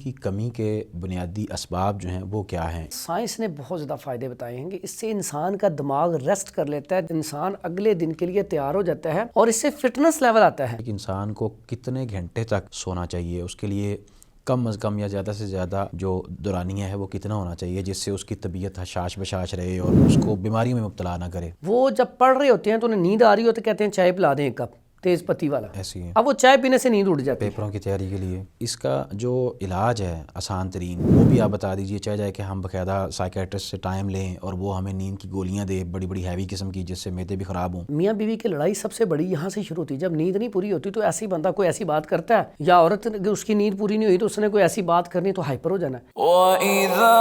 کی کمی کے بنیادی اسباب جو ہیں وہ کیا ہیں؟ سائنس نے بہت زیادہ فائدے بتائے ہیں کہ اس سے انسان کا دماغ ریسٹ کر لیتا ہے، انسان اگلے دن کے لیے تیار ہو جاتا ہے اور اس سے فٹنس لیول آتا ہے۔ ایک انسان کو کتنے گھنٹے تک سونا چاہیے، اس کے لیے کم از کم یا زیادہ سے زیادہ جو دورانیہ ہے وہ کتنا ہونا چاہیے جس سے اس کی طبیعت حشاش بشاش رہے اور اس کو بیماریوں میں مبتلا نہ کرے؟ وہ جب پڑھ رہے ہوتے ہیں تو انہیں نیند آ رہی ہوتی ہے، کہتے ہیں چائے پلا دیں ایک کپ تیز پتی والا، ایسی ہے اب وہ چائے پینے سے نیند اٹھ جاتی ہے۔ پیپروں کی تیاری کے لیے اس کا جو علاج ہے آسان ترین وہ بھی آپ بتا دیجئے، چاہے جائے کہ ہم باقاعدہ سائیکیٹرسٹ سے ٹائم لیں اور وہ ہمیں نیند کی گولیاں دے بڑی بڑی ہیوی قسم کی جس سے معدے بھی خراب ہوں۔ میاں بیوی کی لڑائی سب سے بڑی یہاں سے شروع ہوتی ہے، جب نیند نہیں پوری ہوتی تو ایسی بندہ کوئی ایسی بات کرتا ہے، یا عورت اس کی نیند پوری نہیں ہوئی تو اس نے کوئی ایسی بات کرنی تو ہائپر ہو جانا ہے۔ وَإِذَا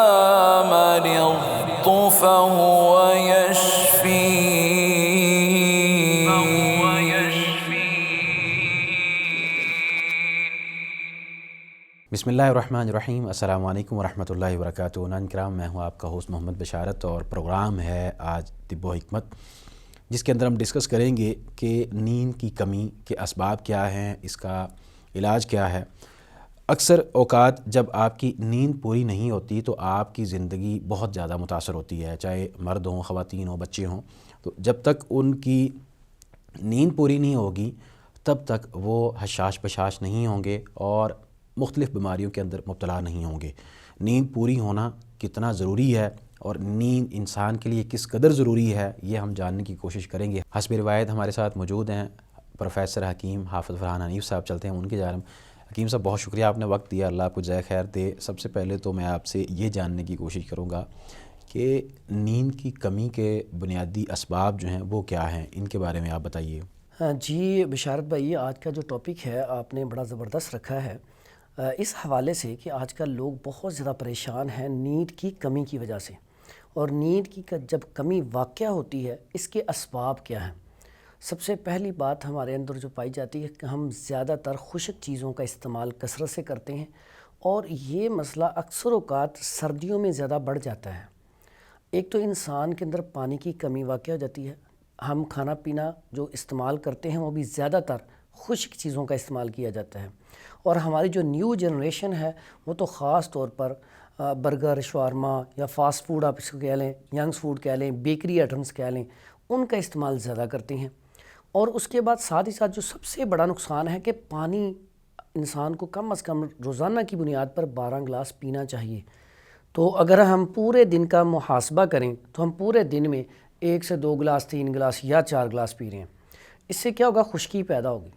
مَرِضْتُ فَهُوَ يَشْفِينِ۔ بسم اللہ الرحمن الرحیم، السلام علیکم ورحمۃ اللہ وبرکاتہ۔ ناظرین کرام، میں ہوں آپ کا ہوسٹ محمد بشارت اور پروگرام ہے آج طب و حکمت، جس کے اندر ہم ڈسکس کریں گے کہ نیند کی کمی کے اسباب کیا ہیں، اس کا علاج کیا ہے۔ اکثر اوقات جب آپ کی نیند پوری نہیں ہوتی تو آپ کی زندگی بہت زیادہ متاثر ہوتی ہے، چاہے مرد ہوں، خواتین ہوں، بچے ہوں۔ تو جب تک ان کی نیند پوری نہیں ہوگی تب تک وہ حشاش بشاش نہیں ہوں گے اور مختلف بیماریوں کے اندر مبتلا نہیں ہوں گے۔ نیند پوری ہونا کتنا ضروری ہے اور نیند انسان کے لیے کس قدر ضروری ہے، یہ ہم جاننے کی کوشش کریں گے۔ حسب روایت ہمارے ساتھ موجود ہیں پروفیسر حکیم حافظ فرحان حنیف صاحب، چلتے ہیں ان کی جانب۔ حکیم صاحب، بہت شکریہ، آپ نے وقت دیا، اللہ آپ کو جزائے خیر دے۔ سب سے پہلے تو میں آپ سے یہ جاننے کی کوشش کروں گا کہ نیند کی کمی کے بنیادی اسباب جو ہیں وہ کیا ہیں، ان کے بارے میں آپ بتائیے۔ جی بشارت بھائی، آج کا جو ٹاپک ہے آپ نے بڑا زبردست رکھا ہے اس حوالے سے کہ آج کل لوگ بہت زیادہ پریشان ہیں نیند کی کمی کی وجہ سے، اور نیند کی جب کمی واقع ہوتی ہے اس کے اسباب کیا ہیں۔ سب سے پہلی بات ہمارے اندر جو پائی جاتی ہے کہ ہم زیادہ تر خشک چیزوں کا استعمال کثرت سے کرتے ہیں، اور یہ مسئلہ اکثر اوقات سردیوں میں زیادہ بڑھ جاتا ہے۔ ایک تو انسان کے اندر پانی کی کمی واقع ہو جاتی ہے، ہم کھانا پینا جو استعمال کرتے ہیں وہ بھی زیادہ تر خشک چیزوں کا استعمال کیا جاتا ہے، اور ہماری جو نیو جنریشن ہے وہ تو خاص طور پر برگر، شاورما یا فاسٹ فوڈ آپ اس کو کہہ لیں، ینگس فوڈ کہہ لیں، بیکری آئٹمس کہہ لیں، ان کا استعمال زیادہ کرتے ہیں۔ اور اس کے بعد ساتھ ہی ساتھ جو سب سے بڑا نقصان ہے کہ پانی انسان کو کم از کم روزانہ کی بنیاد پر 12 گلاس پینا چاہیے۔ تو اگر ہم پورے دن کا محاسبہ کریں تو ہم پورے دن میں 1 سے 2 گلاس، 3 گلاس یا 4 گلاس پی رہے ہیں۔ اس سے کیا ہوگا؟ خشکی پیدا ہوگی۔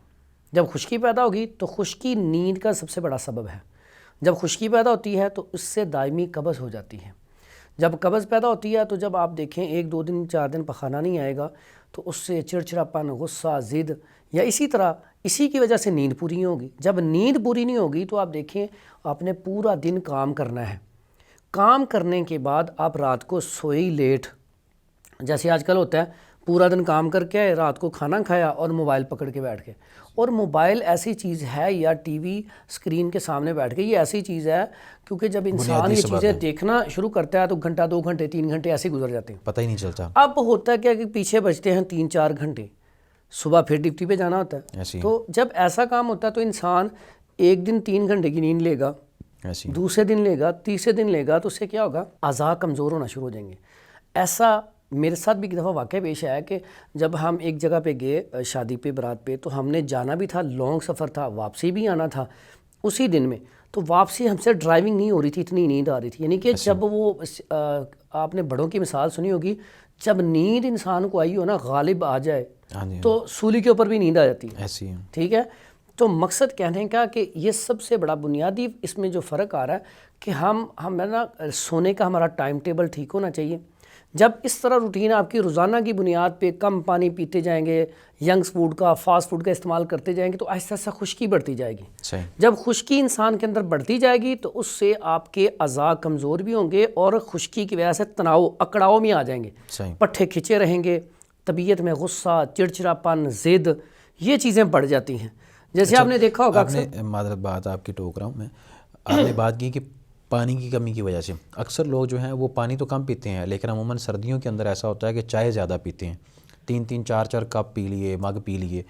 جب خشکی پیدا ہوگی تو خشکی نیند کا سب سے بڑا سبب ہے۔ جب خشکی پیدا ہوتی ہے تو اس سے دائمی قبض ہو جاتی ہے۔ جب قبض پیدا ہوتی ہے تو جب آپ دیکھیں 1 2 دن 4 دن پخانہ نہیں آئے گا تو اس سے چڑچڑاپن، غصہ، ضد، یا اسی طرح اسی کی وجہ سے نیند پوری نہیں ہوگی۔ جب نیند پوری نہیں ہوگی تو آپ دیکھیں آپ نے پورا دن کام کرنا ہے، کام کرنے کے بعد آپ رات کو سوئی لیٹ، جیسے آج کل ہوتا ہے پورا دن کام کر کے رات کو کھانا کھایا اور موبائل پکڑ کے بیٹھ گئے۔ اور موبائل ایسی چیز ہے یا ٹی وی اسکرین کے سامنے بیٹھ کے، یہ ایسی چیز ہے کیونکہ جب انسان یہ چیزیں دیکھنا شروع کرتا ہے تو گھنٹہ، 2 گھنٹے، 3 گھنٹے ایسے گزر جاتے ہیں، پتہ ہی نہیں چلتا۔ اب ہوتا ہے کیا کہ پیچھے بچتے ہیں 3 4 گھنٹے، صبح پھر ڈیوٹی پہ جانا ہوتا ہے۔ تو جب ایسا کام ہوتا ہے تو انسان ایک دن 3 گھنٹے کی نیند لے گا، دوسرے دن لے گا، تیسرے دن لے گا، تو اس سے کیا ہوگا؟ اعضاء کمزور ہونا شروع ہو جائیں گے۔ ایسا میرے ساتھ بھی ایک دفعہ واقعہ پیش آیا کہ جب ہم ایک جگہ پہ گئے شادی پہ، برات پہ، تو ہم نے جانا بھی تھا، لانگ سفر تھا، واپسی بھی آنا تھا اسی دن میں، تو واپسی ہم سے ڈرائیونگ نہیں ہو رہی تھی، اتنی نیند آ رہی تھی۔ یعنی کہ جب وہ آپ نے بڑوں کی مثال سنی ہوگی، جب نیند انسان کو آئی ہو نا، غالب آ جائے تو سولی کے اوپر بھی نیند آ جاتی ہے، ٹھیک ہے۔ تو مقصد کہنے کا کہ یہ سب سے بڑا بنیادی اس میں جو فرق آ رہا ہے کہ ہم نا سونے کا ہمارا ٹائم ٹیبل ٹھیک ہونا چاہیے۔ جب اس طرح روٹین آپ کی روزانہ کی بنیاد پہ کم پانی پیتے جائیں گے، ینگس فوڈ کا، فاسٹ فوڈ کا استعمال کرتے جائیں گے، تو آہستہ آہستہ خشکی بڑھتی جائے گی۔ جب خشکی انسان کے اندر بڑھتی جائے گی تو اس سے آپ کے اعضاء کمزور بھی ہوں گے اور خشکی کی وجہ سے تناؤ، اکڑاؤ میں آ جائیں گے، پٹھے کھچے رہیں گے، طبیعت میں غصہ، چڑچڑاپن، ضد، یہ چیزیں بڑھ جاتی ہیں۔ جیسے آپ نے دیکھا ہوگا، معذرت بات آپ کی ٹوک رہا ہوں میں، آپ نے بات کی کہ پانی کی کمی کی وجہ سے اکثر لوگ جو ہیں وہ پانی تو کم پیتے ہیں، لیکن عموماً سردیوں کے اندر ایسا ہوتا ہے کہ چائے زیادہ پیتے ہیں، 3 3 4 4 کپ پی لیے، مگ پی لیے۔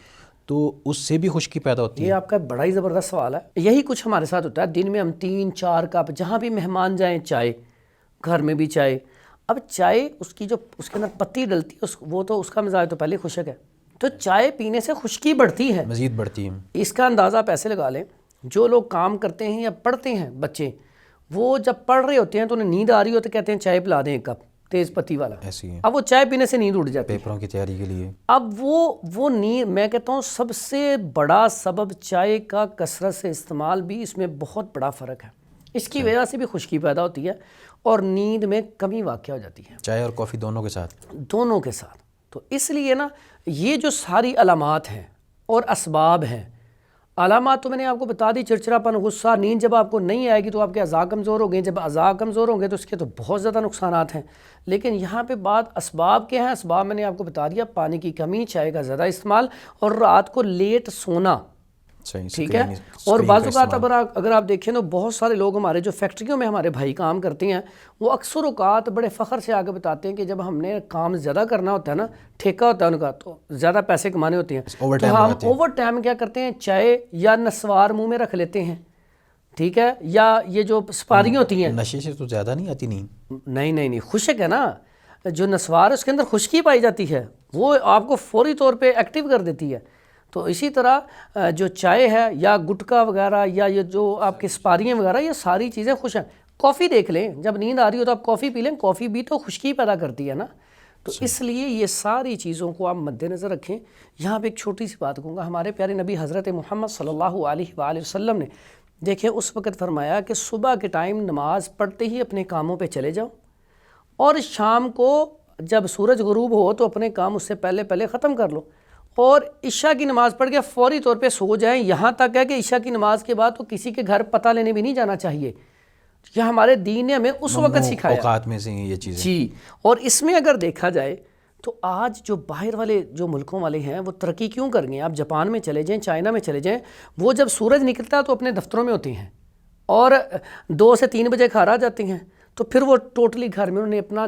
تو اس سے بھی خشکی پیدا ہوتی ہے. یہ آپ کا بڑا ہی زبردست سوال ہے. یہی کچھ ہمارے ساتھ ہوتا ہے. دن میں ہم 3-4 کپ جہاں بھی مہمان جائیں چائے, گھر میں بھی چائے. اب چائے اس کی جو اس کے اندر پتی ڈلتی ہے وہ تو اس کا مزاج تو پہلے خشک ہے, تو چائے پینے سے خشکی بڑھتی ہے, مزید بڑھتی ہے. اس کا اندازہ آپ ایسے لگا لیں, جو لوگ کام کرتے ہیں یا پڑھتے ہیں بچے, وہ جب پڑھ رہے ہوتے ہیں تو انہیں نیند آ رہی ہوتی ہے, کہتے ہیں چائے پلا دیں 1 کپ تیز پتی والا. ایسی ہے اب وہ چائے پینے سے نیند اڑ جاتی ہے پیپروں کی تیاری کے لیے. اب وہ نیند, میں کہتا ہوں سب سے بڑا سبب چائے کا کثرت سے استعمال بھی, اس میں بہت بڑا فرق ہے. اس کی وجہ سے بھی خشکی پیدا ہوتی ہے اور نیند میں کمی واقع ہو جاتی ہے. چائے اور کافی دونوں کے ساتھ. دونوں کے ساتھ. تو اس لیے نا یہ جو ساری علامات ہیں اور اسباب ہیں, علامات تو میں نے آپ کو بتا دی, چڑچڑاپن, غصہ, نیند جب آپ کو نہیں آئے گی تو آپ کے اعضاء کمزور ہو گئے, جب اعضاء کمزور ہوں گے تو اس کے تو بہت زیادہ نقصانات ہیں. لیکن یہاں پہ بات اسباب کے ہیں. اسباب میں نے آپ کو بتا دیا, پانی کی کمی, چائے کا زیادہ استعمال اور رات کو لیٹ سونا, ٹھیک ہے. اور بعض اوقات اگر آپ دیکھیں تو بہت سارے لوگ ہمارے جو فیکٹریوں میں ہمارے بھائی کام کرتے ہیں, وہ اکثر اوقات بڑے فخر سے آگے بتاتے ہیں کہ جب ہم نے کام زیادہ کرنا ہوتا ہے نا, ٹھیکہ ہوتا ہے ان کا, تو زیادہ پیسے کمانے ہوتے ہیں, تو ہم اوور ٹائم کیا کرتے ہیں, چائے یا نسوار منہ میں رکھ لیتے ہیں, ٹھیک ہے, یا یہ جو سپاریاں ہوتی ہیں. نشے سے تو زیادہ نہیں آتی نیند. نہیں, خشک ہے نا, جو نسوار ہے اس کے اندر خشکی پائی جاتی ہے, وہ آپ کو فوری طور پہ ایکٹیو کر دیتی ہے. تو اسی طرح جو چائے ہے یا گٹکا وغیرہ یا یہ جو آپ کے سپاریاں وغیرہ, یہ ساری چیزیں خوش ہیں. کافی دیکھ لیں, جب نیند آ رہی ہو تو آپ کافی پی لیں, کافی بھی تو خشکی پیدا کرتی ہے نا. تو اس لیے یہ ساری چیزوں کو آپ مد نظر رکھیں. یہاں پہ ایک چھوٹی سی بات کہوں گا, ہمارے پیارے نبی حضرت محمد صلی اللہ علیہ وآلہ وسلم نے دیکھیں اس وقت فرمایا کہ صبح کے ٹائم نماز پڑھتے ہی اپنے کاموں پہ چلے جاؤ, اور شام کو جب سورج غروب ہو تو اپنے کام اس سے پہلے ختم کر لو, اور عشاء کی نماز پڑھ کے فوری طور پہ سو جائیں. یہاں تک ہے کہ عشاء کی نماز کے بعد تو کسی کے گھر پتہ لینے بھی نہیں جانا چاہیے. یہ ہمارے دین نے ہمیں اس وقت سکھایا. اوقات میں سے یہ چیزیں. جی, اور اس میں اگر دیکھا جائے تو آج جو باہر والے جو ملکوں والے ہیں وہ ترقی کیوں کر گئے ہیں. آپ جاپان میں چلے جائیں, چائنا میں چلے جائیں, وہ جب سورج نکلتا ہے تو اپنے دفتروں میں ہوتے ہیں اور 2 سے 3 بجے گھر آ جاتے ہیں. تو پھر وہ ٹوٹلی گھر میں انہوں نے اپنا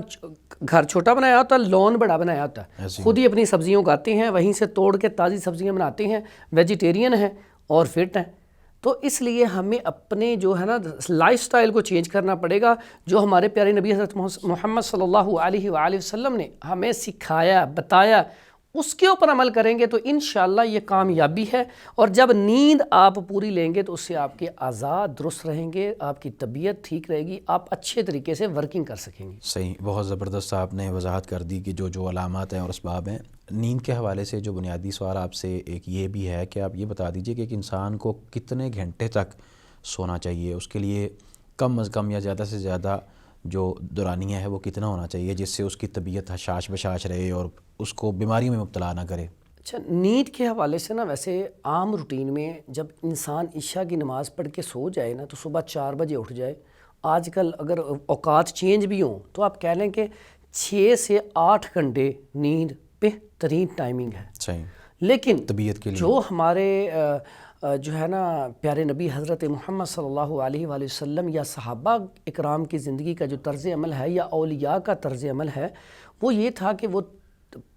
گھر چھوٹا بنایا ہوتا ہے, لون بڑا بنایا ہوتا ہے, خود ہی اپنی سبزیاں اگاتے ہیں, وہیں سے توڑ کے تازی سبزیاں بناتے ہیں, ویجیٹیرین ہیں اور فٹ ہیں. تو اس لیے ہمیں اپنے جو ہے نا لائف سٹائل کو چینج کرنا پڑے گا, جو ہمارے پیارے نبی حضرت محمد صلی اللہ علیہ وآلہ وسلم نے ہمیں سکھایا, بتایا, اس کے اوپر عمل کریں گے تو انشاءاللہ یہ کامیابی ہے. اور جب نیند آپ پوری لیں گے تو اس سے آپ کے اعضاء درست رہیں گے, آپ کی طبیعت ٹھیک رہے گی, آپ اچھے طریقے سے ورکنگ کر سکیں گے. صحیح, بہت زبردست آپ نے وضاحت کر دی کہ جو علامات ہیں اور اسباب ہیں. نیند کے حوالے سے جو بنیادی سوال آپ سے ایک یہ بھی ہے کہ آپ یہ بتا دیجئے کہ ایک انسان کو کتنے گھنٹے تک سونا چاہیے, اس کے لیے کم از کم یا زیادہ سے زیادہ جو دورانیہ ہے وہ کتنا ہونا چاہیے جس سے اس کی طبیعت حشاش بشاش رہے اور اس کو بیماری میں مبتلا نہ کرے. اچھا, نیند کے حوالے سے نا ویسے عام روٹین میں جب انسان عشاء کی نماز پڑھ کے سو جائے نا تو صبح 4 بجے اٹھ جائے. آج کل اگر اوقات چینج بھی ہوں تو آپ کہہ لیں کہ 6 سے 8 گھنٹے نیند بہترین ٹائمنگ ہے. صحیح, لیکن طبیعت کے لیے جو ہمارے جو ہے نا پیارے نبی حضرت محمد صلی اللہ علیہ وآلہ وسلم یا صحابہ اکرام کی زندگی کا جو طرز عمل ہے یا اولیاء کا طرز عمل ہے, وہ یہ تھا کہ وہ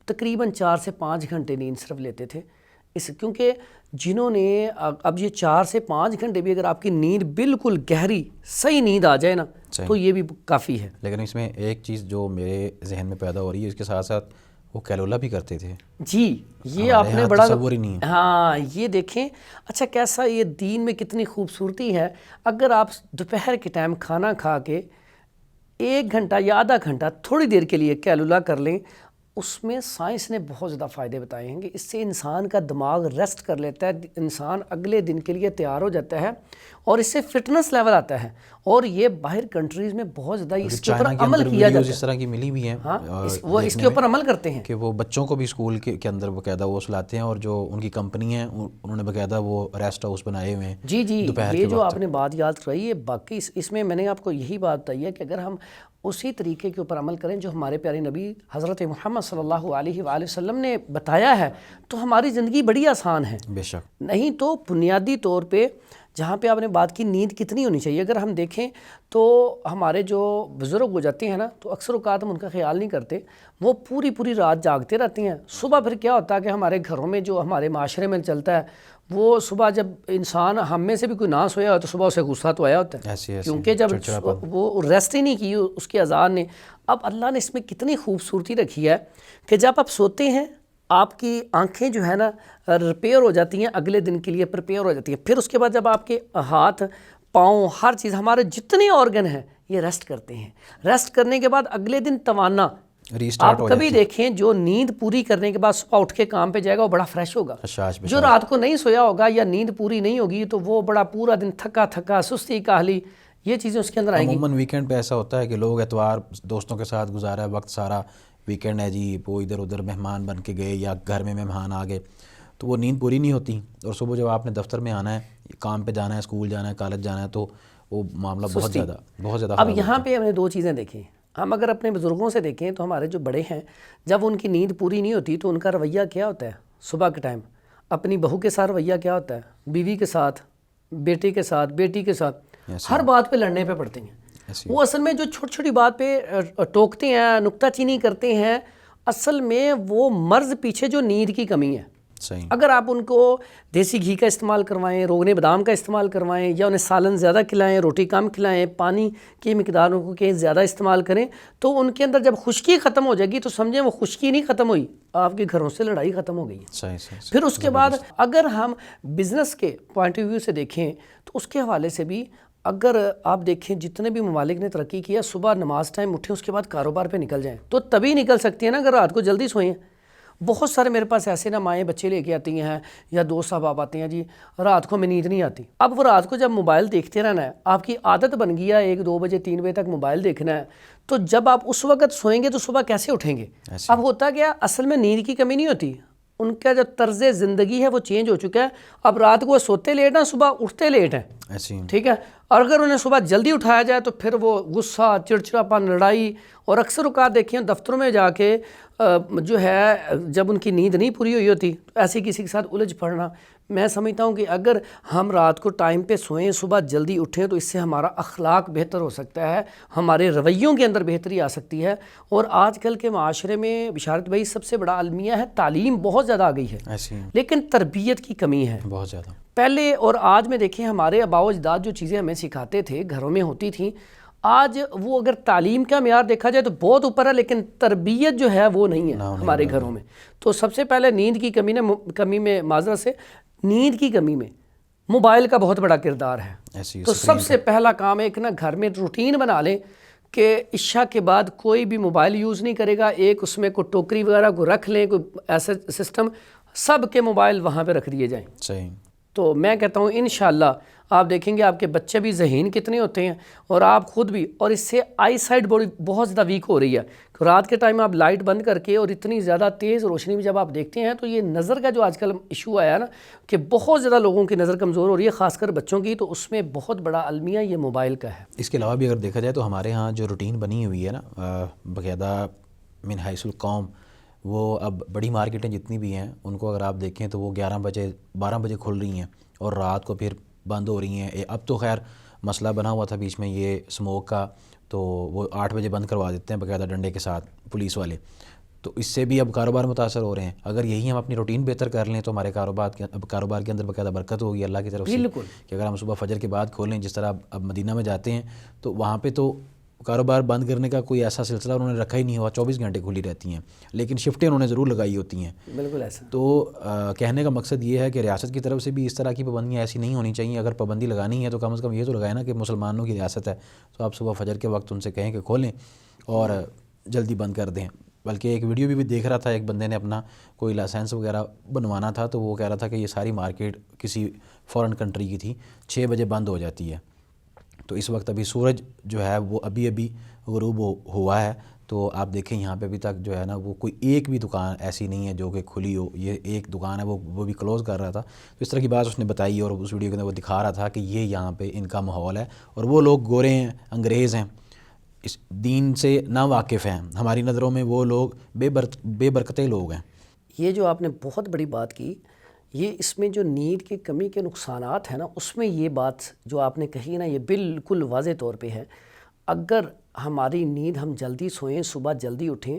تقریباً 4 سے 5 گھنٹے نیند صرف لیتے تھے. کیونکہ جنہوں نے اب یہ 4 سے 5 گھنٹے بھی اگر آپ کی نیند بالکل گہری صحیح نیند آ جائے نا تو یہ بھی کافی ہے. لیکن اس میں ایک چیز جو میرے ذہن میں پیدا ہو رہی ہے, اس کے ساتھ ساتھ وہ کیلولا بھی کرتے تھے. جی, یہ آپ نے بڑا تصور ہی نہیں ہے. ہاں, یہ دیکھیں اچھا کیسا یہ دین میں کتنی خوبصورتی ہے. اگر آپ دوپہر کے ٹائم کھانا کھا کے 1 گھنٹہ یا آدھا گھنٹہ تھوڑی دیر کے لیے کیلولا کر لیں, اس میں سائنس نے بہت زیادہ فائدے بتائے ہیں کہ اس سے انسان کا دماغ ریسٹ کر لیتا ہے, انسان اگلے دن کے لیے تیار ہو جاتا ہے اور اس سے فٹنس لیول آتا ہے. اور یہ باہر کنٹریز میں بہت زیادہ اس کے اوپر عمل کیا جاتا ہے. اس طرح کی ملی بھی ہیں, وہ اس کے اوپر عمل کرتے ہیں کہ وہ بچوں کو بھی اسکول کے اندر باقاعدہ وہ سلاتے ہیں, اور جو ان کی کمپنی ہیں انہوں نے باقاعدہ وہ ریسٹ ہاؤس بنائے ہوئے ہیں. جی, یہ جو آپ نے بات یاد کرائی ہے, باقی اس میں نے آپ کو یہی بات بتائی ہے کہ اگر ہم اسی طریقے کے اوپر عمل کریں جو ہمارے پیارے نبی حضرت محمد صلی اللہ علیہ وآلہ وسلم نے بتایا ہے تو ہماری زندگی بڑی آسان ہے. بے شک. نہیں تو بنیادی طور پہ جہاں پہ آپ نے بات کی نیند کتنی ہونی چاہیے، اگر ہم دیکھیں تو ہمارے جو بزرگ ہو جاتے ہیں نا تو اکثر اوقات ہم ان کا خیال نہیں کرتے، وہ پوری رات جاگتے رہتے ہیں. صبح پھر کیا ہوتا ہے کہ ہمارے گھروں میں جو ہمارے معاشرے میں چلتا ہے، وہ صبح جب انسان ہم میں سے بھی کوئی نہ سویا ہو تو صبح اسے غصہ تو آیا ہوتا ہے، کیونکہ جب وہ ریسٹ ہی نہیں کی اس کی اذان نے. اب اللہ نے اس میں کتنی خوبصورتی رکھی ہے کہ جب آپ سوتے ہیں آپ کی آنکھیں جو ہے نا ریپیئر ہو جاتی ہیں، اگلے دن کے لیے پریپیئر ہو جاتی ہیں. پھر اس کے بعد جب آپ کے ہاتھ پاؤں ہر چیز ہمارے جتنے آرگن ہیں یہ ریسٹ کرتے ہیں. ریسٹ کرنے کے بعد اگلے دن توانا آپ کبھی دیکھیں جو نیند پوری کرنے کے بعد صبح اٹھ کے کام پہ جائے گا وہ بڑا فریش ہوگا. جو رات کو نہیں سویا ہوگا یا نیند پوری نہیں ہوگی تو وہ بڑا پورا دن تھکا سستی کاہلی یہ چیزیں اس کے اندر آئیں گی. عموماً ویکینڈ پہ ایسا ہوتا ہے کہ لوگ اتوار دوستوں کے ساتھ گزارا ہے وقت، سارا ویکینڈ ہے جی، وہ ادھر ادھر مہمان بن کے گئے یا گھر میں مہمان آ گئے تو وہ نیند پوری نہیں ہوتی، اور صبح جب آپ نے دفتر میں آنا ہے، کام پہ جانا ہے، اسکول جانا ہے، کالج جانا ہے تو وہ معاملہ بہت زیادہ. اب یہاں پہ ہم نے دو چیزیں دیکھیں. ہم اگر اپنے بزرگوں سے دیکھیں تو ہمارے جو بڑے ہیں جب ان کی نیند پوری نہیں ہوتی تو ان کا رویہ کیا ہوتا ہے صبح کے ٹائم، اپنی بہو کے ساتھ رویہ کیا ہوتا ہے، بیوی کے ساتھ، بیٹے کے ساتھ، بیٹی کے ساتھ، ہر بات پہ لڑنے پہ پڑتے ہیں. وہ اصل میں جو چھوٹی چھوٹی بات پہ ٹوکتے ہیں، نکتہ چینی کرتے ہیں، اصل میں وہ مرض پیچھے جو نیند کی کمی ہے. اگر آپ ان کو دیسی گھی کا استعمال کروائیں، روغن بادام کا استعمال کروائیں، یا انہیں سالن زیادہ کھلائیں، روٹی کم کھلائیں، پانی کی مقداروں کو کہیں زیادہ استعمال کریں تو ان کے اندر جب خشکی ختم ہو جائے گی تو سمجھیں وہ خشکی نہیں ختم ہوئی، آپ کے گھروں سے لڑائی ختم ہو گئی ہے. پھر اس کے بعد اگر ہم بزنس کے پوائنٹ آف ویو سے دیکھیں تو اس کے حوالے سے بھی اگر آپ دیکھیں جتنے بھی ممالک نے ترقی کیا، صبح نماز ٹائم اٹھیں اس کے بعد کاروبار پہ نکل جائیں تو تبھی نکل سکتی ہیں نا اگر رات کو جلدی سوئیں. بہت سارے میرے پاس ایسے نا مائیں بچے لے کے آتی ہیں یا دوست صاحب آپ آتے ہیں جی رات کو میں نیند نہیں آتی. اب وہ رات کو جب موبائل دیکھتے رہنا ہے، آپ کی عادت بن گیا 1 2 بجے 3 بجے تک موبائل دیکھنا ہے، تو جب آپ اس وقت سوئیں گے تو صبح کیسے اٹھیں گے؟ اب ہوتا کیا اصل میں نیند کی کمی نہیں ہوتی، ان کا جو طرز زندگی ہے وہ چینج ہو چکا ہے. اب رات کو سوتے لیٹ ہیں، صبح اٹھتے لیٹ ہیں، ٹھیک ہے. اور اگر انہیں صبح جلدی اٹھایا جائے تو پھر وہ غصہ، چڑچڑاپن، لڑائی، اور اکثر اوقات دیکھیں دفتروں میں جا کے جو ہے جب ان کی نیند نہیں پوری ہوئی ہوتی ایسے کسی کے ساتھ الجھ پڑنا. میں سمجھتا ہوں کہ اگر ہم رات کو ٹائم پہ سوئیں، صبح جلدی اٹھیں تو اس سے ہمارا اخلاق بہتر ہو سکتا ہے، ہمارے رویوں کے اندر بہتری آ سکتی ہے. اور آج کل کے معاشرے میں بشارت بھائی سب سے بڑا المیہ ہے تعلیم بہت زیادہ آ گئی ہے لیکن تربیت کی کمی ہے بہت زیادہ. پہلے اور آج میں دیکھیں ہمارے آباء و اجداد جو چیزیں ہمیں سکھاتے تھے گھروں میں ہوتی تھیں، آج وہ اگر تعلیم کا معیار دیکھا جائے تو بہت اوپر ہے لیکن تربیت جو ہے وہ نہیں ہے ہمارے گھروں میں. تو سب سے پہلے نیند کی کمی میں معذرت سے نیند کی کمی میں موبائل کا بہت بڑا کردار ہے. تو سب سے پہلا کام ایک نا گھر میں روٹین بنا لیں کہ عشاء کے بعد کوئی بھی موبائل یوز نہیں کرے گا. ایک اس میں کوئی ٹوکری وغیرہ کو رکھ لیں، کوئی ایسا سسٹم، سب کے موبائل وہاں پہ رکھ دیے جائیں. صحیح. تو میں کہتا ہوں انشاءاللہ آپ دیکھیں گے آپ کے بچے بھی ذہین کتنے ہوتے ہیں اور آپ خود بھی، اور اس سے آئی سائٹ بہت زیادہ ویک ہو رہی ہے. رات کے ٹائم آپ لائٹ بند کر کے اور اتنی زیادہ تیز روشنی میں جب آپ دیکھتے ہیں تو یہ نظر کا جو آج کل ایشو آیا نا کہ بہت زیادہ لوگوں کی نظر کمزور ہو رہی ہے، خاص کر بچوں کی، تو اس میں بہت بڑا المیہ یہ موبائل کا ہے. اس کے علاوہ بھی اگر دیکھا جائے تو ہمارے ہاں جو روٹین بنی ہوئی ہے نا باقاعدہ من حیث القوم، وہ اب بڑی مارکیٹیں جتنی بھی ہیں ان کو اگر آپ دیکھیں تو وہ 11 بجے 12 بجے کھل رہی ہیں اور رات کو پھر بند ہو رہی ہیں. اب تو خیر مسئلہ بنا ہوا تھا بیچ میں یہ اسموک کا، تو وہ 8 بجے بند کروا دیتے ہیں باقاعدہ ڈنڈے کے ساتھ پولیس والے. تو اس سے بھی اب کاروبار متاثر ہو رہے ہیں. اگر یہی ہم اپنی روٹین بہتر کر لیں تو ہمارے کاروبار کے اندر باقاعدہ برکت ہوگی اللہ کی طرف سے. بالکل کہ اگر ہم صبح فجر کے بعد کھولیں، جس طرح اب مدینہ میں جاتے ہیں تو وہاں پہ تو کاروبار بند کرنے کا کوئی ایسا سلسلہ انہوں نے رکھا ہی نہیں ہوا، 24 گھنٹے کھلی رہتی ہیں، لیکن شفٹیں انہوں نے ضرور لگائی ہوتی ہیں. بالکل ایسا. تو کہنے کا مقصد یہ ہے کہ ریاست کی طرف سے بھی اس طرح کی پابندیاں ایسی نہیں ہونی چاہیے. اگر پابندی لگانی ہے تو کم از کم یہ تو لگائے نا کہ مسلمانوں کی ریاست ہے تو آپ صبح فجر کے وقت ان سے کہیں کہ کھولیں اور جلدی بند کر دیں. بلکہ ایک ویڈیو بھی دیکھ رہا تھا، ایک بندے نے اپنا کوئی لائسنس وغیرہ بنوانا تھا تو وہ کہہ رہا تھا کہ یہ ساری مارکیٹ کسی فورن کنٹری کی تھی، 6 بجے بند ہو جاتی ہے. تو اس وقت ابھی سورج جو ہے وہ ابھی غروب ہوا ہے، تو آپ دیکھیں یہاں پہ ابھی تک جو ہے نا وہ کوئی ایک بھی دکان ایسی نہیں ہے جو کہ کھلی ہو. یہ ایک دکان ہے وہ بھی کلوز کر رہا تھا. تو اس طرح کی بات اس نے بتائی اور اس ویڈیو کے اندر وہ دکھا رہا تھا کہ یہ یہاں پہ ان کا ماحول ہے اور وہ لوگ گورے ہیں، انگریز ہیں، اس دین سے نا واقف ہیں. ہماری نظروں میں وہ لوگ بے برکتیں لوگ ہیں. یہ جو آپ نے بہت بڑی بات کی، یہ اس میں جو نیند کی کمی کے نقصانات ہیں نا، اس میں یہ بات جو آپ نے کہی نا، یہ بالکل واضح طور پہ ہے. اگر ہماری نیند ہم جلدی سوئیں، صبح جلدی اٹھیں،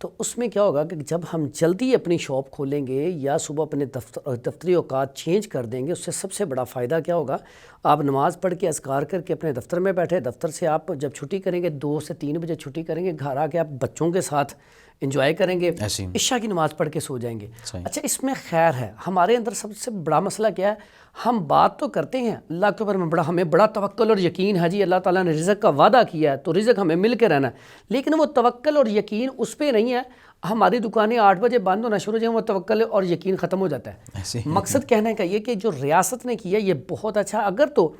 تو اس میں کیا ہوگا کہ جب ہم جلدی اپنی شاپ کھولیں گے یا صبح اپنے دفتری اوقات چینج کر دیں گے، اس سے سب سے بڑا فائدہ کیا ہوگا؟ آپ نماز پڑھ کے اذکار کر کے اپنے دفتر میں بیٹھے، دفتر سے آپ جب چھٹی کریں گے 2 سے 3 بجے چھٹی کریں گے، گھر آ کے آپ بچوں کے ساتھ انجوائے کریں گے، عشاء کی نماز پڑھ کے سو جائیں گے. اچھا، اس میں خیر ہے. ہمارے اندر سب سے بڑا مسئلہ کیا ہے؟ ہم بات تو کرتے ہیں اللہ کے اوپر ہمیں بڑا توکل اور یقین ہے، جی اللہ تعالیٰ نے رزق کا وعدہ کیا ہے تو رزق ہمیں مل کے رہنا ہے، لیکن وہ توکل اور یقین اس پہ نہیں ہے. ہماری دکانیں 8 بجے بند ہونا شروع ہو جائیں، وہ توکل اور یقین ختم ہو جاتا ہے. مقصد کہنے کا یہ کہ جو ریاست نے کیا یہ بہت اچھا. اگر تو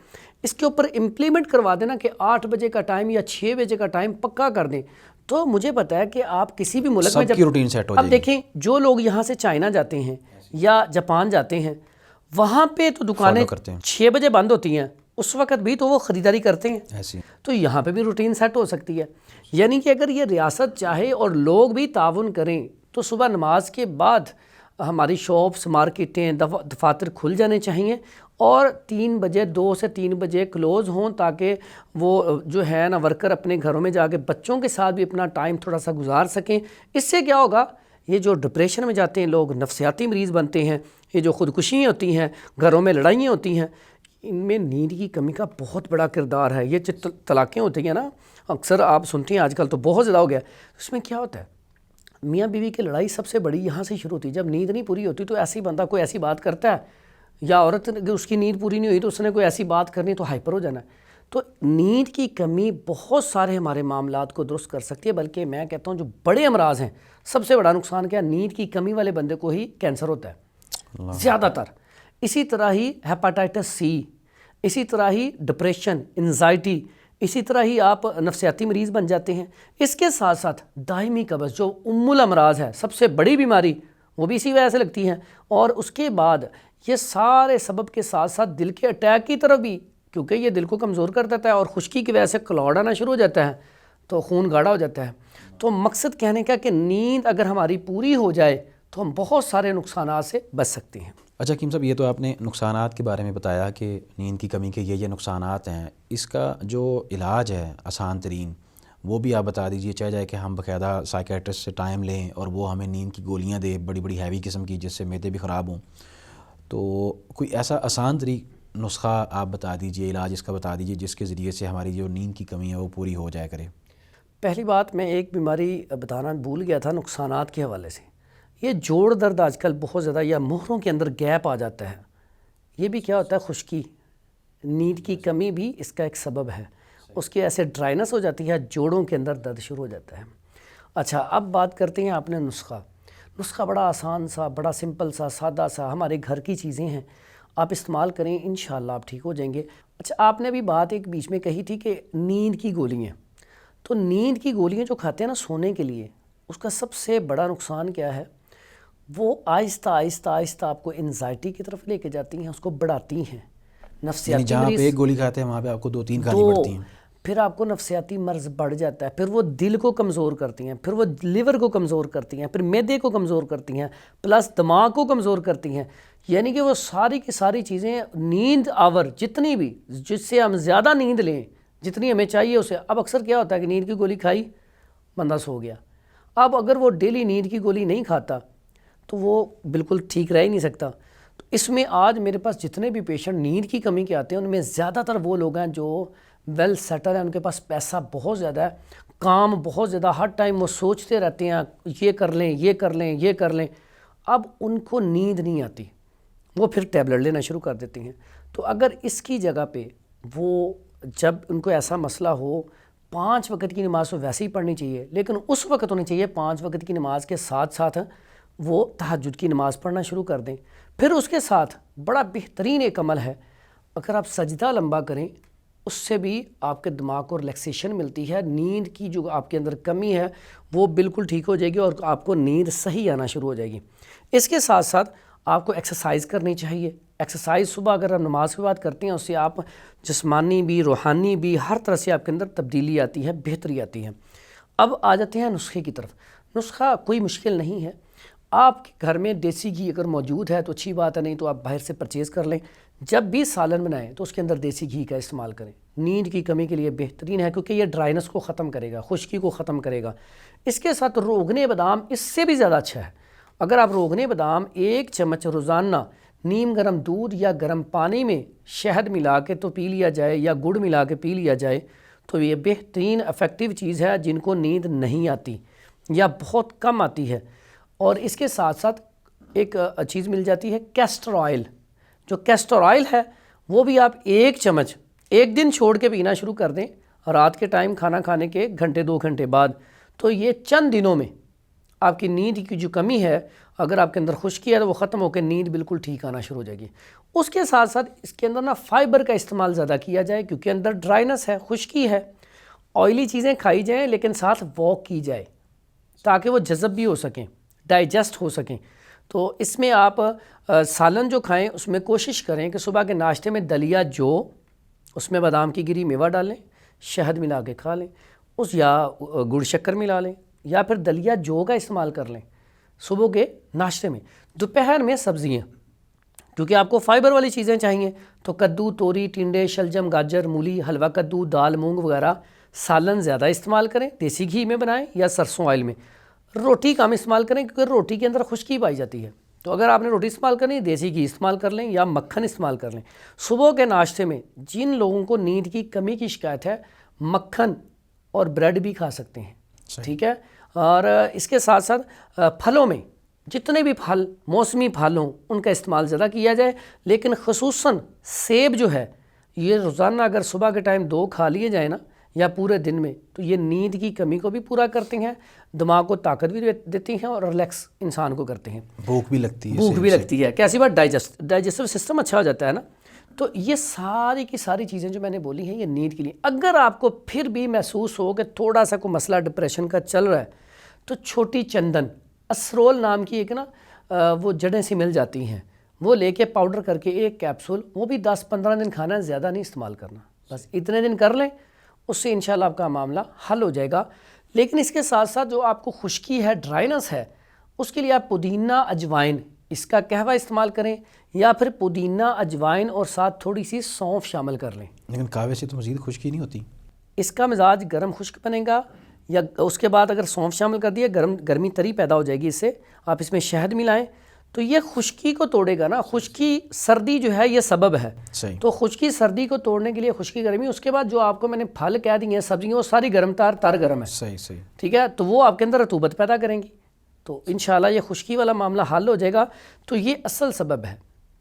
اس کے اوپر امپلیمنٹ کروا دینا کہ 8 بجے کا ٹائم یا 6 بجے کا ٹائم پکا کر دیں، تو مجھے پتا ہے کہ آپ کسی بھی ملک میں جب روٹین سیٹ ہو جائے گی. اب دیکھیں جو لوگ یہاں سے چائنا جاتے ہیں یا جاپان جاتے ہیں، وہاں پہ تو دکانیں 6 بجے بند ہوتی ہیں، اس وقت بھی تو وہ خریداری کرتے ہیں. تو یہاں پہ بھی روٹین سیٹ ہو سکتی ہے. یعنی کہ اگر یہ ریاست چاہے اور لوگ بھی تعاون کریں تو صبح نماز کے بعد ہماری شاپس، مارکیٹیں، دفاتر کھل جانے چاہیے اور 3 بجے 2 سے 3 بجے کلوز ہوں، تاکہ وہ جو ہے نا ورکر اپنے گھروں میں جا کے بچوں کے ساتھ بھی اپنا ٹائم تھوڑا سا گزار سکیں. اس سے کیا ہوگا؟ یہ جو ڈپریشن میں جاتے ہیں لوگ، نفسیاتی مریض بنتے ہیں، یہ جو خودکشیاں ہوتی ہیں، گھروں میں لڑائیاں ہوتی ہیں، ان میں نیند کی کمی کا بہت بڑا کردار ہے. یہ طلاقیں ہوتی ہیں نا، اکثر آپ سنتی ہیں، آج کل تو بہت زیادہ ہو گیا. اس میں کیا ہوتا ہے؟ میاں بیوی کی لڑائی سب سے بڑی یہاں سے شروع ہوتی ہے. جب نیند نہیں پوری ہوتی تو ایسی بندہ کوئی ایسی بات کرتا ہے، یا عورت اس کی نیند پوری نہیں ہوئی تو اس نے کوئی ایسی بات کرنی تو ہائپر ہو جانا ہے. تو نیند کی کمی بہت سارے ہمارے معاملات کو درست کر سکتی ہے. بلکہ میں کہتا ہوں جو بڑے امراض ہیں، سب سے بڑا نقصان کیا ہے؟ نیند کی کمی والے بندے کو ہی کینسر ہوتا ہے زیادہ تر. اسی طرح ہی ہیپاٹائٹس سی، اسی طرح ہی ڈپریشن، انزائٹی، اسی طرح ہی آپ نفسیاتی مریض بن جاتے ہیں. اس کے ساتھ ساتھ دائمی قبض جو الامراض ہے، سب سے بڑی بیماری، وہ بھی اسی وجہ سے لگتی ہیں. اور اس کے بعد یہ سارے سبب کے ساتھ ساتھ دل کے اٹیک کی طرف بھی، کیونکہ یہ دل کو کمزور کر دیتا ہے اور خشکی کی وجہ سے کلاؤڈ آنا شروع ہو جاتا ہے تو خون گاڑھا ہو جاتا ہے. تو مقصد کہنے کا کہ نیند اگر ہماری پوری ہو جائے تو ہم بہت سارے نقصانات سے بچ سکتے ہیں. اچھا حکیم صاحب، یہ تو آپ نے نقصانات کے بارے میں بتایا کہ نیند کی کمی کے یہ نقصانات ہیں. اس کا جو علاج ہے آسان ترین، وہ بھی آپ بتا دیجئے. چاہے جائے کہ ہم باقاعدہ سائیکیٹرسٹ سے ٹائم لیں اور وہ ہمیں نیند کی گولیاں دے، بڑی بڑی ہیوی قسم کی، جس سے معدے بھی خراب ہوں. تو کوئی ایسا آسان ترین نسخہ آپ بتا دیجئے، علاج اس کا بتا دیجئے، جس کے ذریعے سے ہماری جو نیند کی کمی ہے وہ پوری ہو جائے کرے. پہلی بات میں ایک بیماری بتانا بھول گیا تھا نقصانات کے حوالے سے. یہ جوڑ درد آج کل بہت زیادہ، یا مہروں کے اندر گیپ آ جاتا ہے. یہ بھی کیا ہوتا ہے؟ خشکی، نیند کی کمی بھی اس کا ایک سبب ہے. اس کی ایسے ڈرائنس ہو جاتی ہے، جوڑوں کے اندر درد شروع ہو جاتا ہے. اچھا، اب بات کرتے ہیں آپ نے نسخہ بڑا آسان سا، بڑا سمپل سا، سادہ سا، ہمارے گھر کی چیزیں ہیں، آپ استعمال کریں، انشاءاللہ آپ ٹھیک ہو جائیں گے. اچھا، آپ نے بھی بات ایک بیچ میں کہی تھی کہ نیند کی گولیاں. تو نیند کی گولیاں جو کھاتے ہیں نا سونے کے لیے، اس کا سب سے بڑا نقصان کیا ہے؟ وہ آہستہ آہستہ آہستہ آپ کو انزائٹی کی طرف لے کے جاتی ہیں، اس کو بڑھاتی ہیں. نفسیاتی جہاں مریض پہ ایک گولی کھاتے ہیں وہاں پہ آپ کو 2-3 کھانی پڑتی ہیں. پھر آپ کو نفسیاتی مرض بڑھ جاتا ہے، پھر وہ دل کو کمزور کرتی ہیں، پھر وہ لیور کو کمزور کرتی ہیں، پھر معدے کو کمزور کرتی ہیں، پلس دماغ کو کمزور کرتی ہیں. یعنی کہ وہ ساری کی ساری چیزیں نیند آور جتنی بھی، جس سے ہم زیادہ نیند لیں جتنی ہمیں چاہیے اسے. اب اکثر کیا ہوتا ہے کہ نیند کی گولی کھائی، بندہ سو گیا. اب اگر وہ ڈیلی نیند کی گولی نہیں کھاتا تو وہ بالکل ٹھیک رہ ہی نہیں سکتا. تو اس میں آج میرے پاس جتنے بھی پیشنٹ نیند کی کمی کے آتے ہیں، ان میں زیادہ تر وہ لوگ ہیں جو ویل سیٹل ہیں، ان کے پاس پیسہ بہت زیادہ ہے، کام بہت زیادہ، ہر ٹائم وہ سوچتے رہتے ہیں یہ کر لیں، یہ کر لیں، یہ کر لیں. اب ان کو نیند نہیں آتی، وہ پھر ٹیبلٹ لینا شروع کر دیتی ہیں. تو اگر اس کی جگہ پہ وہ، جب ان کو ایسا مسئلہ ہو، 5 وقت کی نماز تو ویسے ہی پڑھنی چاہیے، لیکن اس وقت ہونی چاہیے 5 وقت کی نماز کے ساتھ ساتھ وہ تہجد کی نماز پڑھنا شروع کر دیں. پھر اس کے ساتھ بڑا بہترین ایک عمل ہے، اگر آپ سجدہ لمبا کریں، اس سے بھی آپ کے دماغ کو ریلیکسیشن ملتی ہے. نیند کی جو آپ کے اندر کمی ہے وہ بالکل ٹھیک ہو جائے گی اور آپ کو نیند صحیح آنا شروع ہو جائے گی. اس کے ساتھ ساتھ آپ کو ایکسرسائز کرنی چاہیے. ایکسرسائز صبح اگر آپ نماز کی بات کرتے ہیں، اس سے آپ جسمانی بھی، روحانی بھی، ہر طرح سے آپ کے اندر تبدیلی آتی ہے، بہتری آتی ہے. اب آ جاتے ہیں نسخے کی طرف. نسخہ کوئی مشکل نہیں ہے. آپ کے گھر میں دیسی گھی اگر موجود ہے تو اچھی بات ہے، نہیں تو آپ باہر سے پرچیز کر لیں۔ جب بھی سالن بنائیں تو اس کے اندر دیسی گھی کا استعمال کریں، نیند کی کمی کے لیے بہترین ہے، کیونکہ یہ ڈرائنس کو ختم کرے گا، خشکی کو ختم کرے گا۔ اس کے ساتھ روغن بادام اس سے بھی زیادہ اچھا ہے۔ اگر آپ روغن بادام 1 چمچ روزانہ نیم گرم دودھ یا گرم پانی میں شہد ملا کے تو پی لیا جائے یا گڑ ملا کے پی لیا جائے تو یہ بہترین افیکٹو چیز ہے جن کو نیند نہیں آتی یا بہت کم آتی ہے۔ اور اس کے ساتھ ساتھ ایک چیز مل جاتی ہے کیسٹر آئل، جو کیسٹر آئل ہے وہ بھی آپ 1 چمچ 1 دن چھوڑ کے پینا شروع کر دیں رات کے ٹائم کھانا کھانے کے 1 گھنٹے 2 گھنٹے بعد، تو یہ چند دنوں میں آپ کی نیند کی جو کمی ہے، اگر آپ کے اندر خشکی ہے تو وہ ختم ہو کے نیند بالکل ٹھیک آنا شروع ہو جائے گی۔ اس کے ساتھ ساتھ اس کے اندر فائبر کا استعمال زیادہ کیا جائے، کیونکہ اندر ڈرائنس ہے، خشکی ہے، آئلی چیزیں کھائی جائیں لیکن ساتھ واک کی جائے تاکہ وہ جذب بھی ہو سکیں، ڈائجسٹ ہو سکیں۔ تو اس میں آپ سالن جو کھائیں اس میں کوشش کریں کہ صبح کے ناشتے میں دلیا جو، اس میں بادام کی گری میوہ ڈالیں، شہد ملا کے کھا لیں، یا گڑ شکر ملا لیں، یا پھر دلیا جو کا استعمال کر لیں صبح کے ناشتے میں۔ دوپہر میں سبزیاں، کیونکہ آپ کو فائبر والی چیزیں چاہیے، تو کدو، توری، ٹنڈے، شلجم، گاجر، مولی، حلوہ کدو، دال، مونگ وغیرہ سالن زیادہ استعمال کریں، دیسی گھی میں بنائیں یا سرسوں آئل میں۔ روٹی کم استعمال کریں کیونکہ روٹی کے اندر خشکی پائی جاتی ہے، تو اگر آپ نے روٹی استعمال کرنی ہے دیسی گھی استعمال کر لیں یا مکھن استعمال کر لیں۔ صبح کے ناشتے میں جن لوگوں کو نیند کی کمی کی شکایت ہے، مکھن اور بریڈ بھی کھا سکتے ہیں، ٹھیک ہے۔ اور اس کے ساتھ ساتھ پھلوں میں جتنے بھی پھل موسمی پھل ہوں ان کا استعمال زیادہ کیا جائے، لیکن خصوصاً سیب جو ہے یہ روزانہ اگر صبح کے ٹائم 2 کھا لیے جائیں نا یا پورے دن میں، تو یہ نیند کی کمی کو بھی پورا کرتے ہیں، دماغ کو طاقت بھی دیتی ہیں اور ریلیکس انسان کو کرتے ہیں۔ بھوک بھی لگتی ہے، بھوک بھی لگتی ہے، کیسی بات، ڈائجسٹو سسٹم اچھا ہو جاتا ہے نا۔ تو یہ ساری کی ساری چیزیں جو میں نے بولی ہیں یہ نیند کے لیے۔ اگر آپ کو پھر بھی محسوس ہو کہ تھوڑا سا کوئی مسئلہ ڈپریشن کا چل رہا ہے تو چھوٹی چندن، اسرول نام کی ایک نا وہ جڑیں سی مل جاتی ہیں، وہ لے کے پاؤڈر کر کے 1 کیپسول، وہ بھی 10-15 دن کھانا ہے، زیادہ نہیں استعمال کرنا، بس اتنے دن کر لیں، اس سے انشاءاللہ آپ کا معاملہ حل ہو جائے گا۔ لیکن اس کے ساتھ ساتھ جو آپ کو خشکی ہے، ڈرائنس ہے، اس کے لیے آپ پودینہ اجوائن اس کا قہوہ استعمال کریں یا پھر پودینہ اجوائن اور ساتھ تھوڑی سی سونف شامل کر لیں۔ لیکن قہوے سے تو مزید خشکی نہیں ہوتی؟ اس کا مزاج گرم خشک بنے گا، یا اس کے بعد اگر سونف شامل کر دیا گرمی تری پیدا ہو جائے گی، اس سے آپ اس میں شہد ملائیں تو یہ خشکی کو توڑے گا نا۔ خشکی سردی جو ہے یہ سبب ہے، تو خشکی سردی کو توڑنے کے لیے خشکی گرمی، اس کے بعد جو آپ کو میں نے پھل کہہ دی ہیں، سبزیاں، وہ ساری گرم تر گرم ہے، صحیح، ٹھیک ہے، تو وہ آپ کے اندر رطوبت پیدا کریں گی، تو انشاءاللہ یہ خشکی والا معاملہ حل ہو جائے گا۔ تو یہ اصل سبب ہے۔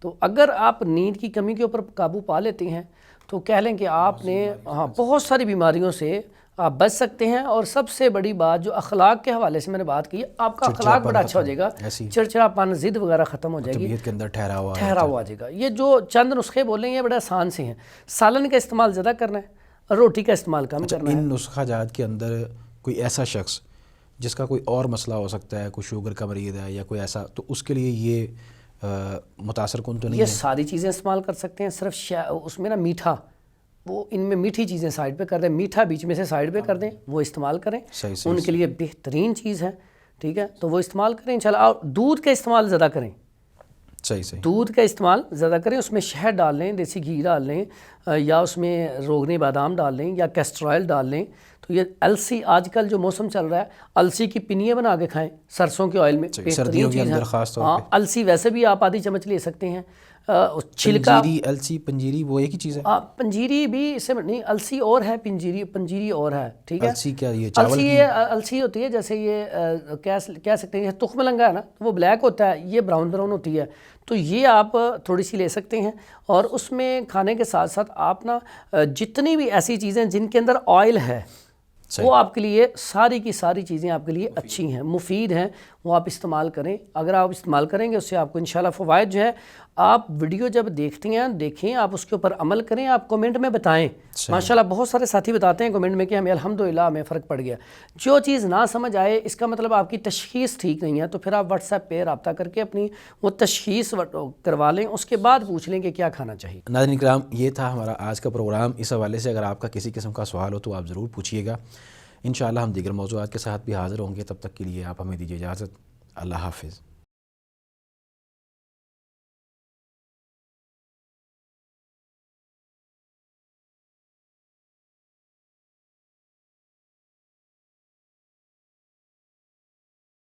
تو اگر آپ نیند کی کمی کے اوپر قابو پا لیتے ہیں تو کہہ لیں کہ آپ نے بہت ساری بیماریوں سے آپ بچ سکتے ہیں۔ اور سب سے بڑی بات جو اخلاق کے حوالے سے میں نے بات کی، آپ کا اخلاق بڑا اچھا ہو جائے گا، چڑچڑاپن، ضد وغیرہ ختم ہو جائے گی، طبیعت کے اندر ٹھہراؤ آ جائے گا۔ یہ جو چند نسخے بولیں یہ بڑے آسان سے ہیں۔ سالن کا استعمال زیادہ کرنا ہے، روٹی کا استعمال کم کرنا ہے۔ ان نسخہ جات کے اندر کوئی ایسا شخص جس کا کوئی اور مسئلہ ہو سکتا ہے، کوئی شوگر کا مریض ہے یا کوئی ایسا، تو اس کے لیے یہ متاثر کن تو نہیں ہے؟ یہ ساری چیزیں استعمال کر سکتے ہیں، صرف اس میں نا میٹھا، وہ ان میں میٹھی چیزیں سائڈ پہ کر دیں، میٹھا بیچ میں سے سائڈ پہ کر دیں، وہ استعمال کریں، ان کے لیے بہترین چیز ہے، ٹھیک ہے، تو وہ استعمال کریں انشاءاللہ۔ اور دودھ کا استعمال زیادہ کریں، دودھ کا استعمال زیادہ کریں، اس میں شہد ڈال لیں، دیسی گھی ڈال لیں، یا اس میں روغن بادام ڈال لیں یا کیسٹر آئل ڈال لیں۔ تو یہ السی، آج کل جو موسم چل رہا ہے، السی کی پنیے بنا کے کھائیں سرسوں کے آئل میں، سردیوں کے اندر خاص طور پہ۔ السی ویسے بھی آپ آدھی چمچ لے سکتے ہیں، چھلکا، السی، پنجیری وہ ایک ہی چیز ہے؟ پنجیری بھی اس سے نہیں، السی اور ہے، پنجیری اور ہے، ٹھیک ہے۔ السی کیا، یہ چاول کی السی ہوتی ہے، جیسے یہ کہہ سکتے ہیں تخم لنگا ہے نا، وہ بلیک ہوتا ہے، یہ براؤن ہوتی ہے، تو یہ آپ تھوڑی سی لے سکتے ہیں۔ اور اس میں کھانے کے ساتھ ساتھ آپ نا جتنی بھی ایسی چیزیں جن کے اندر آئل ہے وہ آپ کے لیے ساری کی ساری چیزیں آپ کے لیے اچھی ہیں، مفید ہیں، وہ آپ استعمال کریں۔ اگر آپ استعمال کریں گے اس سے آپ کو انشاءاللہ فوائد جو ہے، آپ ویڈیو جب دیکھتے ہیں دیکھیں، آپ اس کے اوپر عمل کریں، آپ کمنٹ میں بتائیں۔ ماشاءاللہ بہت سارے ساتھی بتاتے ہیں کمنٹ میں کہ ہمیں الحمدللہ ہمیں فرق پڑ گیا۔ جو چیز نہ سمجھ آئے اس کا مطلب آپ کی تشخیص ٹھیک نہیں ہے، تو پھر آپ واٹس ایپ پہ رابطہ کر کے اپنی وہ تشخیص کروا لیں، اس کے بعد پوچھ لیں کہ کیا کھانا چاہیے۔ ناظرین کرام، یہ تھا ہمارا آج کا پروگرام۔ اس حوالے سے اگر آپ کا کسی قسم کا سوال ہو تو آپ ضرور پوچھیے گا، انشاءاللہ ہم دیگر موضوعات کے ساتھ بھی حاضر ہوں گے۔ تب تک کے لیے آپ ہمیں دیجیے اجازت، اللہ حافظ۔